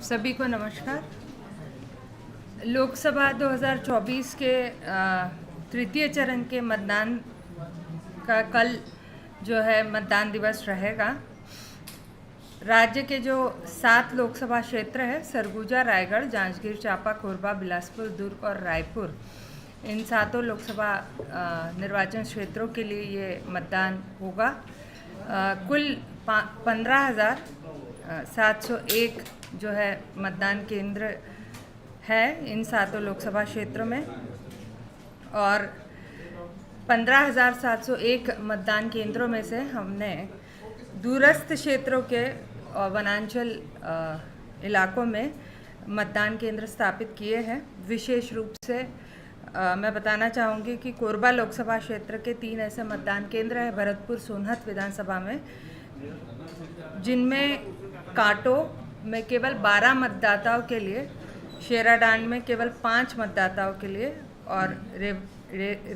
सभी को नमस्कार। लोकसभा 2024 के तृतीय चरण के मतदान का कल जो है मतदान दिवस रहेगा। राज्य के जो 7 लोकसभा क्षेत्र है, सरगुजा, रायगढ़, जांजगीर चांपा, कोरबा, बिलासपुर, दुर्ग और रायपुर, इन 7 लोकसभा निर्वाचन क्षेत्रों के लिए ये मतदान होगा। कुल 15,701 जो है मतदान केंद्र है इन 7 लोकसभा क्षेत्रों में, और 15,701 मतदान केंद्रों में से हमने दूरस्थ क्षेत्रों के और वनांचल इलाकों में मतदान केंद्र स्थापित किए हैं। विशेष रूप से मैं बताना चाहूँगी कि कोरबा लोकसभा क्षेत्र के 3 ऐसे मतदान केंद्र हैं भरतपुर सोनहत विधानसभा में, जिनमें कांटो में केवल 12 मतदाताओं के लिए, शेराडांड में केवल 5 मतदाताओं के लिए और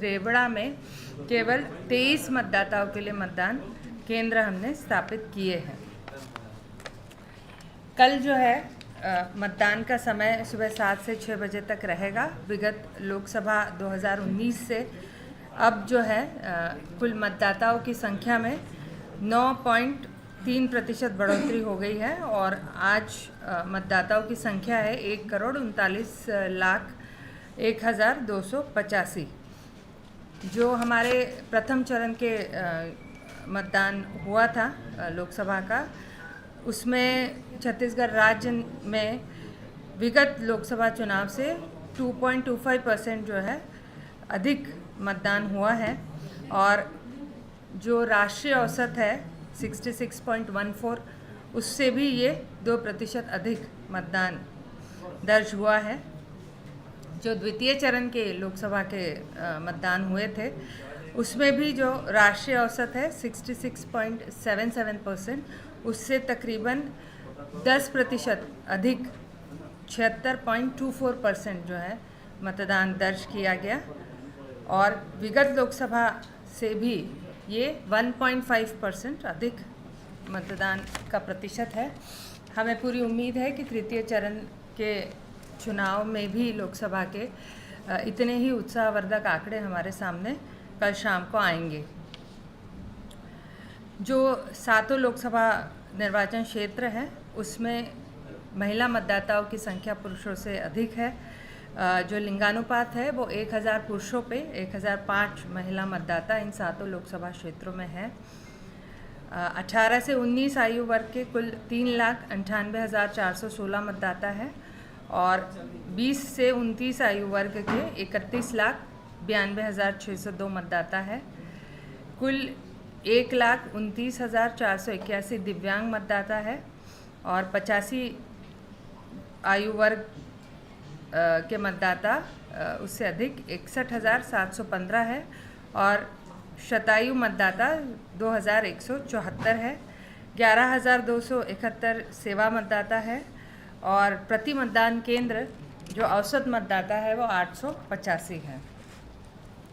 रेवड़ा में केवल 23 मतदाताओं के लिए मतदान केंद्र हमने स्थापित किए हैं। कल जो है मतदान का समय सुबह 7 से 6 बजे तक रहेगा। विगत लोकसभा 2019 से अब जो है कुल मतदाताओं की संख्या में 9.3% बढ़ोतरी हो गई है और आज मतदाताओं की संख्या है 1,39,01,285। जो हमारे प्रथम चरण के मतदान हुआ था लोकसभा का, उसमें छत्तीसगढ़ राज्य में विगत लोकसभा चुनाव से 2.25% जो है अधिक मतदान हुआ है, और जो राष्ट्रीय औसत है 66.14, उससे भी ये 2% अधिक मतदान दर्ज हुआ है। जो द्वितीय चरण के लोकसभा के मतदान हुए थे, उसमें भी जो राष्ट्रीय औसत है 66.77%, उससे तकरीबन 10% अधिक 76.24% जो है मतदान दर्ज किया गया, और विगत लोकसभा से भी ये 1.5% अधिक मतदान का प्रतिशत है। हमें पूरी उम्मीद है कि तृतीय चरण के चुनाव में भी लोकसभा के इतने ही उत्साहवर्धक आंकड़े हमारे सामने कल शाम को आएंगे। जो 7 लोकसभा निर्वाचन क्षेत्र हैं, उसमें महिला मतदाताओं की संख्या पुरुषों से अधिक है। जो लिंगानुपात है वो 1,000 पुरुषों पे 1,005 महिला मतदाता इन 7 लोकसभा क्षेत्रों में है। 18 से 19 आयु वर्ग के कुल 3,98,416 मतदाता है, और 20 से 29 आयु वर्ग के 31,92,602 मतदाता है। कुल 1,29,481 दिव्यांग मतदाता है, और 85 आयु वर्ग के मतदाता उससे अधिक 61,715 है, और शतायु मतदाता 2,174 है। 11,271 सेवा मतदाता है, और प्रति मतदान केंद्र जो औसत मतदाता है वो 885 है।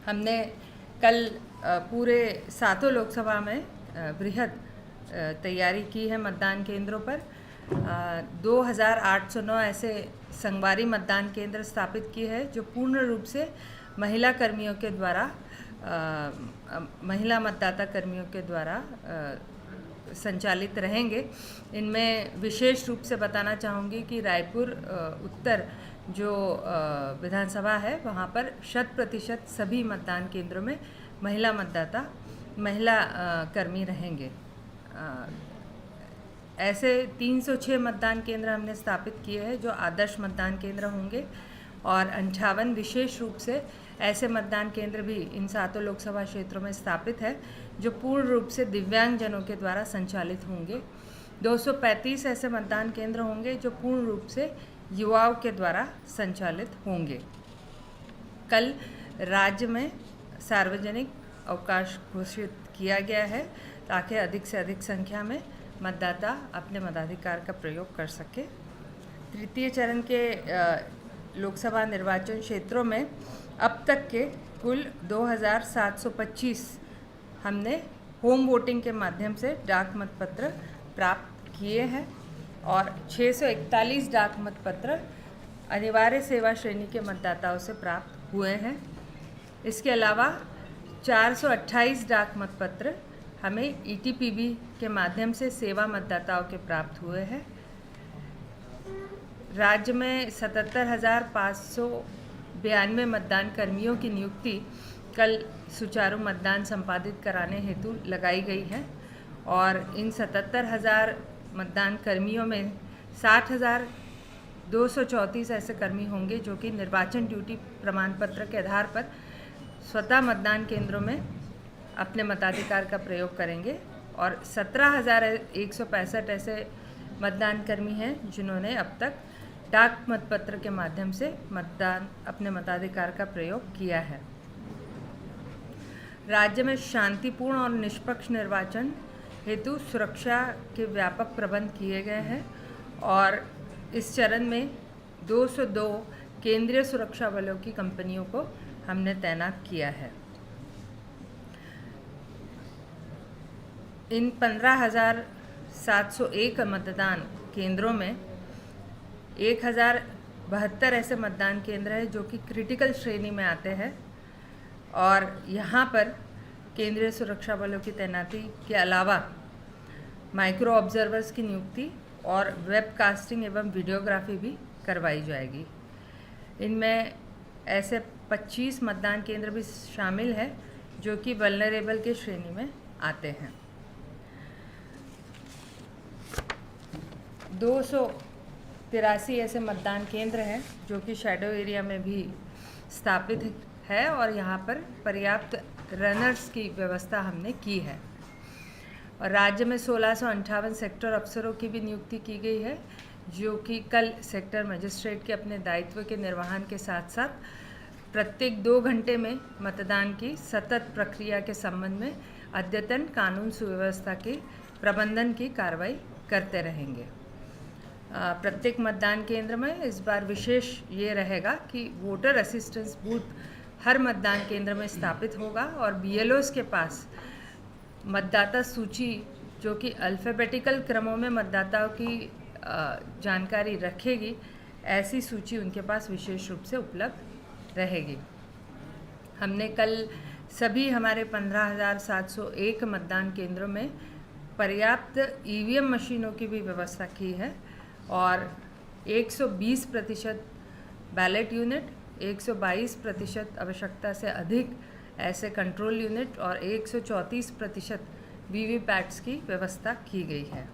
हमने कल पूरे 7 लोकसभा में बृहद तैयारी की है मतदान केंद्रों पर। 2,809 ऐसे संगवारी मतदान केंद्र स्थापित किए हैं जो पूर्ण रूप से महिला कर्मियों के द्वारा, महिला मतदाता कर्मियों के द्वारा संचालित रहेंगे। इनमें विशेष रूप से बताना चाहूँगी कि रायपुर उत्तर जो विधानसभा है, वहाँ पर 100% सभी मतदान केंद्रों में महिला कर्मी रहेंगे। ऐसे 306 मतदान केंद्र हमने स्थापित किए हैं जो आदर्श मतदान केंद्र होंगे, और 58 विशेष रूप से ऐसे मतदान केंद्र भी इन 7 लोकसभा क्षेत्रों में स्थापित है जो पूर्ण रूप से दिव्यांगजनों के द्वारा संचालित होंगे। 235 ऐसे मतदान केंद्र होंगे जो पूर्ण रूप से युवाओं के द्वारा संचालित होंगे। कल राज्य में सार्वजनिक अवकाश घोषित किया गया है ताकि अधिक से अधिक संख्या में मतदाता अपने मताधिकार का प्रयोग कर सके। तृतीय चरण के लोकसभा निर्वाचन क्षेत्रों में अब तक के कुल 2,725 हमने होम वोटिंग के माध्यम से डाक मतपत्र प्राप्त किए हैं और 641 डाक मतपत्र अनिवार्य सेवा श्रेणी के मतदाताओं से प्राप्त हुए हैं। इसके अलावा 428 डाक मतपत्र हमें ETPB के माध्यम से सेवा मतदाताओं के प्राप्त हुए हैं। राज्य में 77,592 मतदान कर्मियों की नियुक्ति कल सुचारू मतदान संपादित कराने हेतु लगाई गई है और इन 77,000 मतदान कर्मियों में 60,234 ऐसे कर्मी होंगे जो कि निर्वाचन ड्यूटी प्रमाण पत्र के आधार पर स्वतः मतदान केंद्रों में अपने मताधिकार का प्रयोग करेंगे और 17,165 ऐसे मतदान कर्मी हैं जिन्होंने अब तक डाक मतपत्र के माध्यम से अपने मताधिकार का प्रयोग किया है। राज्य में शांतिपूर्ण और निष्पक्ष निर्वाचन हेतु सुरक्षा के व्यापक प्रबंध किए गए हैं और इस चरण में 202 केंद्रीय सुरक्षा बलों की कंपनियों को हमने तैनात किया है। इन 15,701 मतदान केंद्रों में 1,072 ऐसे मतदान केंद्र हैं जो कि क्रिटिकल श्रेणी में आते हैं और यहाँ पर केंद्रीय सुरक्षा बलों की तैनाती के अलावा माइक्रो ऑब्जर्वर्स की नियुक्ति और वेबकास्टिंग एवं वीडियोग्राफी भी करवाई जाएगी। इनमें ऐसे 25 मतदान केंद्र भी शामिल हैं जो कि वल्नरेबल के श्रेणी में आते हैं। 283 ऐसे मतदान केंद्र हैं जो कि शैडो एरिया में भी स्थापित है और यहाँ पर पर्याप्त रनर्स की व्यवस्था हमने की है और राज्य में 1658 सेक्टर अफसरों की भी नियुक्ति की गई है जो कि कल सेक्टर मजिस्ट्रेट के अपने दायित्व के निर्वहन के साथ साथ प्रत्येक 2 घंटे में मतदान की सतत प्रक्रिया के संबंध में अद्यतन कानून सुव्यवस्था के प्रबंधन की कार्रवाई करते रहेंगे। प्रत्येक मतदान केंद्र में इस बार विशेष ये रहेगा कि वोटर असिस्टेंस बूथ हर मतदान केंद्र में स्थापित होगा और BLOs के पास मतदाता सूची जो कि अल्फ़ाबेटिकल क्रमों में मतदाताओं की जानकारी रखेगी, ऐसी सूची उनके पास विशेष रूप से उपलब्ध रहेगी। हमने कल सभी हमारे 15,701 मतदान केंद्रों में पर्याप्त EVM मशीनों की भी व्यवस्था की है और 120% बैलेट यूनिट, 122% आवश्यकता से अधिक ऐसे कंट्रोल यूनिट और 134% VVPATs की व्यवस्था की गई है।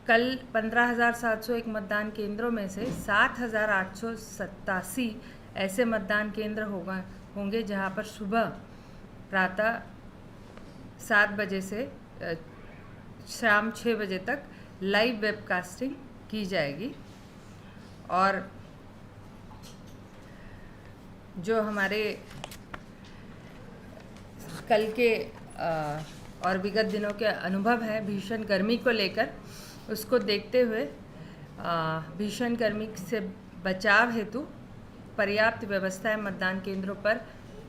कल 15,701 मतदान केंद्रों में से 7,887 ऐसे मतदान केंद्र होंगे जहां पर सुबह प्रातः 7 बजे से शाम 6 बजे तक लाइव वेबकास्टिंग की जाएगी और जो हमारे कल के और विगत दिनों के अनुभव है भीषण गर्मी को लेकर, उसको देखते हुए भीषण गर्मी से बचाव हेतु पर्याप्त व्यवस्थाएं मतदान केंद्रों पर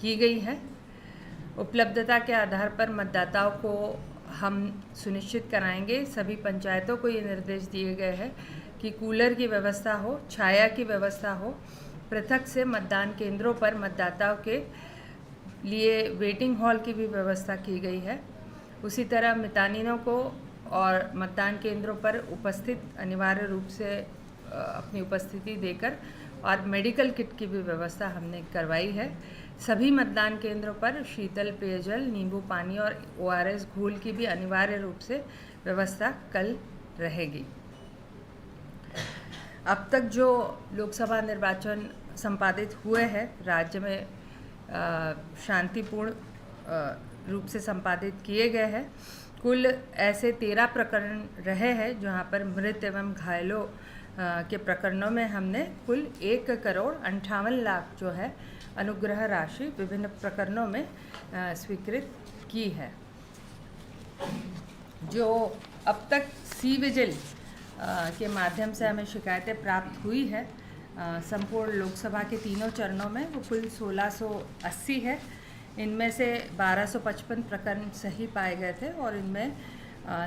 की गई है। उपलब्धता के आधार पर मतदाताओं को हम सुनिश्चित कराएंगे। सभी पंचायतों को ये निर्देश दिए गए हैं कि कूलर की व्यवस्था हो, छाया की व्यवस्था हो, पृथक से मतदान केंद्रों पर मतदाताओं के लिए वेटिंग हॉल की भी व्यवस्था की गई है। उसी तरह मितानिनों को और मतदान केंद्रों पर उपस्थित अनिवार्य रूप से अपनी उपस्थिति देकर और मेडिकल किट की भी व्यवस्था हमने करवाई है। सभी मतदान केंद्रों पर शीतल पेयजल, नींबू पानी और ORS घोल की भी अनिवार्य रूप से व्यवस्था कल रहेगी। अब तक जो लोकसभा निर्वाचन संपादित हुए हैं राज्य में शांतिपूर्ण रूप से संपादित किए गए हैं। कुल ऐसे 13 प्रकरण रहे हैं जहां पर मृत एवं घायलों के प्रकरणों में हमने कुल 1,58,00,000 जो है अनुग्रह राशि विभिन्न प्रकरणों में स्वीकृत की है। जो अब तक C-विजिल के माध्यम से हमें शिकायतें प्राप्त हुई है संपूर्ण लोकसभा के तीनों चरणों में, वो कुल 1680 है। इनमें से 1255 प्रकरण सही पाए गए थे और इनमें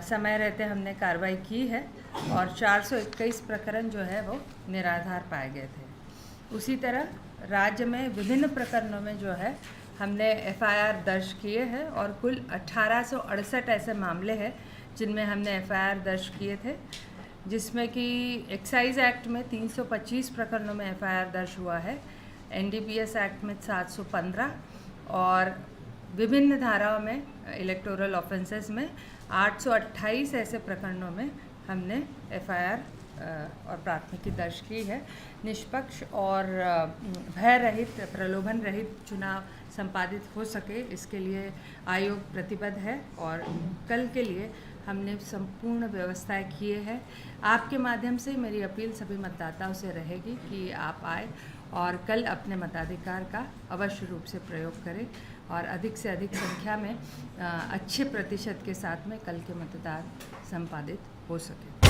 समय रहते हमने कार्रवाई की है और 421 प्रकरण जो है वो निराधार पाए गए थे। उसी तरह राज्य में विभिन्न प्रकरणों में जो है हमने एफआईआर दर्ज किए हैं और कुल 1868 ऐसे मामले हैं जिनमें हमने एफआईआर दर्ज किए थे, जिसमें कि एक्साइज एक्ट में 325 प्रकरणों में एफआईआर दर्ज हुआ है, एनडीपीएस एक्ट में 715 और विभिन्न धाराओं में इलेक्टोरल ऑफेंसेस में 828 ऐसे प्रकरणों में हमने एफआईआर और प्राथमिकी दर्ज की है। निष्पक्ष और भय रहित, प्रलोभन रहित चुनाव संपादित हो सके, इसके लिए आयोग प्रतिबद्ध है और कल के लिए हमने संपूर्ण व्यवस्थाएं किए हैं। आपके माध्यम से मेरी अपील सभी मतदाताओं से रहेगी कि आप आए और कल अपने मताधिकार का अवश्य रूप से प्रयोग करें और अधिक से अधिक संख्या में अच्छे प्रतिशत के साथ में कल के मतदान संपादित हो सके।